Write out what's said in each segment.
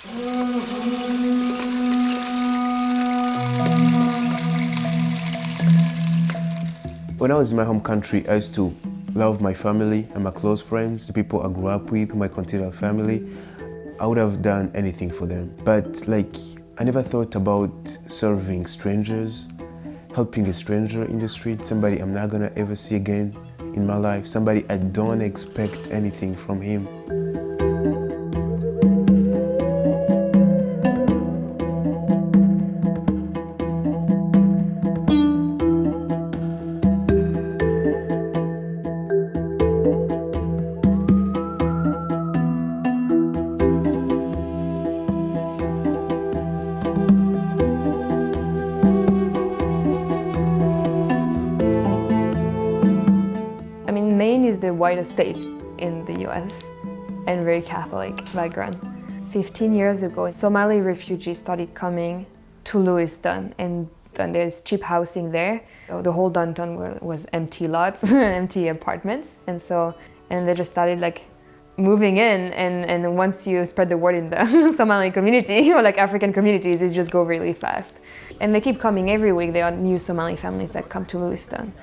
When I was in my home country, I used to love my family and my close friends, the people I grew up with, whom I consider family. I would have done anything for them. But I never thought about serving strangers, helping a stranger in the street, somebody I'm not gonna ever see again in my life, somebody I don't expect anything from him. Maine is the whitest state in the US and very Catholic background. 15 years ago, Somali refugees started coming to Lewiston, and then there's cheap housing there. The whole downtown was empty lots, empty apartments, and they just started moving in, and once you spread the word in the Somali community or African communities, it just go really fast. And they keep coming every week. There are new Somali families that come to Lewiston.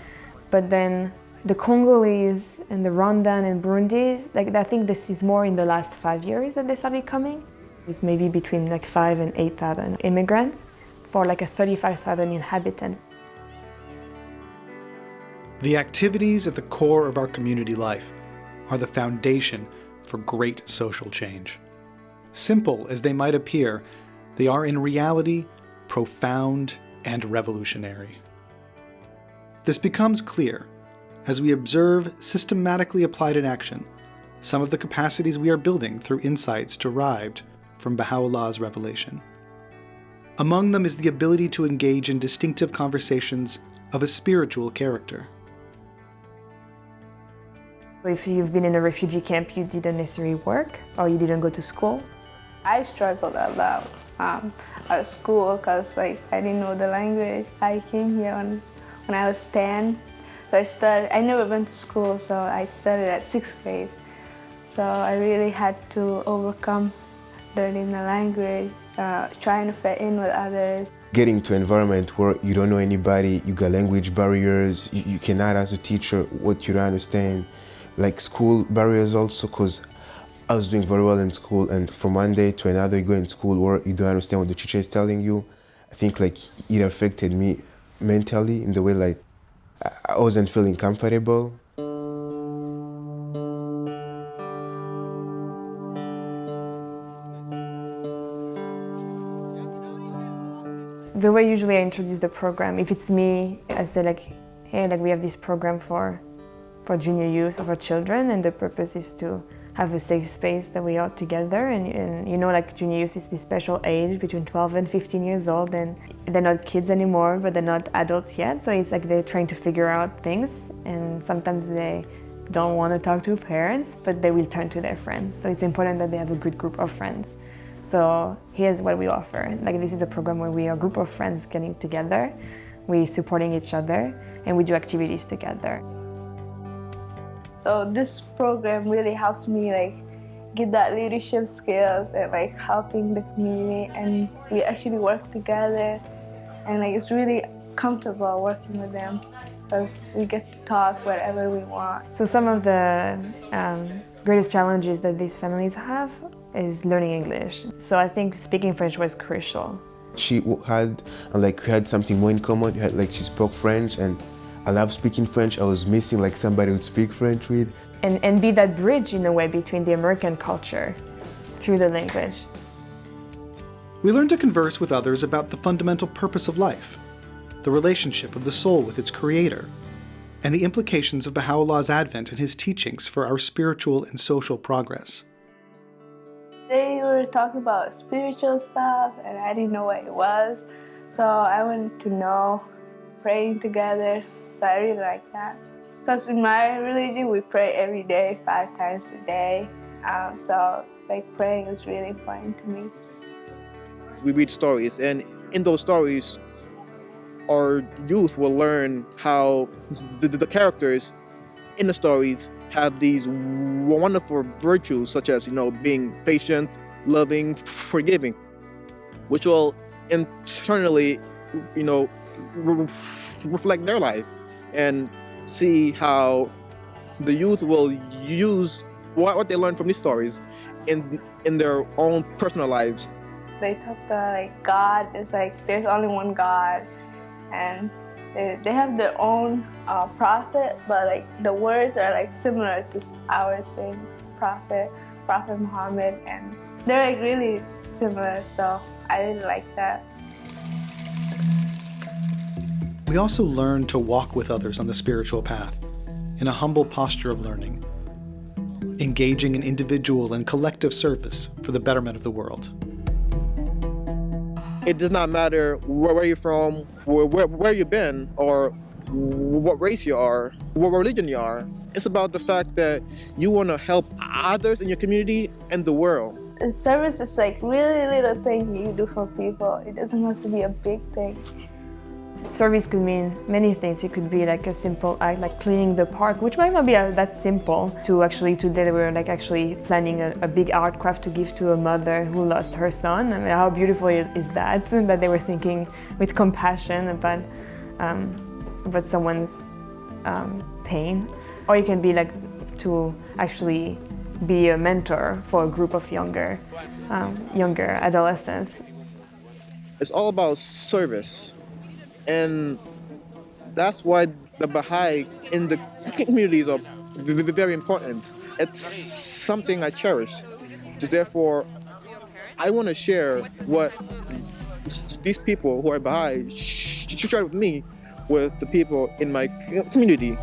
But then the Congolese and the Rwandan and Burundi, I think this is more in the last 5 years that they started coming. It's maybe between 5,000 and 8,000 immigrants for a 35,000 inhabitants. The activities at the core of our community life are the foundation for great social change. Simple as they might appear, they are in reality profound and revolutionary. This becomes clear as we observe systematically applied in action some of the capacities we are building through insights derived from Baha'u'llah's revelation. Among them is the ability to engage in distinctive conversations of a spiritual character. If you've been in a refugee camp, you didn't necessarily work or you didn't go to school. I struggled a lot at school because I didn't know the language. I came here when I was 10. So I never went to school, so I started at 6th grade. So I really had to overcome learning the language, trying to fit in with others. Getting to an environment where you don't know anybody, you got language barriers, you cannot ask a teacher what you don't understand. School barriers also, because I was doing very well in school, and from one day to another you go in school where you don't understand what the teacher is telling you. I think it affected me mentally in the way I wasn't feeling comfortable. The way usually I introduce the program, if it's me, as hey, we have this program for junior youth, for children, and the purpose is to have a safe space that we are together, and junior youth is this special age between 12 and 15 years old, and they're not kids anymore, but they're not adults yet, so it's they're trying to figure out things, and sometimes they don't want to talk to parents, but they will turn to their friends. So it's important that they have a good group of friends. So here's what we offer. This is a program where we are a group of friends getting together, we're supporting each other, and we do activities together. So this program really helps me get that leadership skills and helping the community, and we actually work together, and it's really comfortable working with them because we get to talk whatever we want. So some of the greatest challenges that these families have is learning English. So I think speaking French was crucial. She had we had something more in common. She spoke French, and I love speaking French. I was missing somebody who'd speak French with. And be that bridge in a way between the American culture through the language. We learn to converse with others about the fundamental purpose of life, the relationship of the soul with its creator, and the implications of Baha'u'llah's advent and his teachings for our spiritual and social progress. They were talking about spiritual stuff, and I didn't know what it was, so I wanted to know, praying together. So I really like that. Because in my religion, we pray every day, 5 times a day. So praying is really important to me. We read stories, and in those stories, our youth will learn how the characters in the stories have these wonderful virtues, such as being patient, loving, forgiving, which will internally, reflect their life and see how the youth will use what they learn from these stories in their own personal lives. They talk to like God. It's like there's only one God, and they have their own prophet, but like the words are like similar to our same prophet Muhammad, and they're like really similar. So I really like that. We also learn to walk with others on the spiritual path in a humble posture of learning, engaging in individual and collective service for the betterment of the world. It does not matter where you're from, where you've been, or what race you are, what religion you are. It's about the fact that you want to help others in your community and the world. Service is like really little thing you do for people. It doesn't have to be a big thing. Service could mean many things. It could be like a simple act, like cleaning the park, which might not be that simple. Today we're like actually planning a big art craft to give to a mother who lost her son. I mean, how beautiful is that? That they were thinking with compassion about someone's pain. Or it can be like to actually be a mentor for a group of younger adolescents. It's all about service. And that's why the Baha'i in the communities are very important. It's something I cherish. Therefore, I want to share what these people who are Baha'i share with me with the people in my community.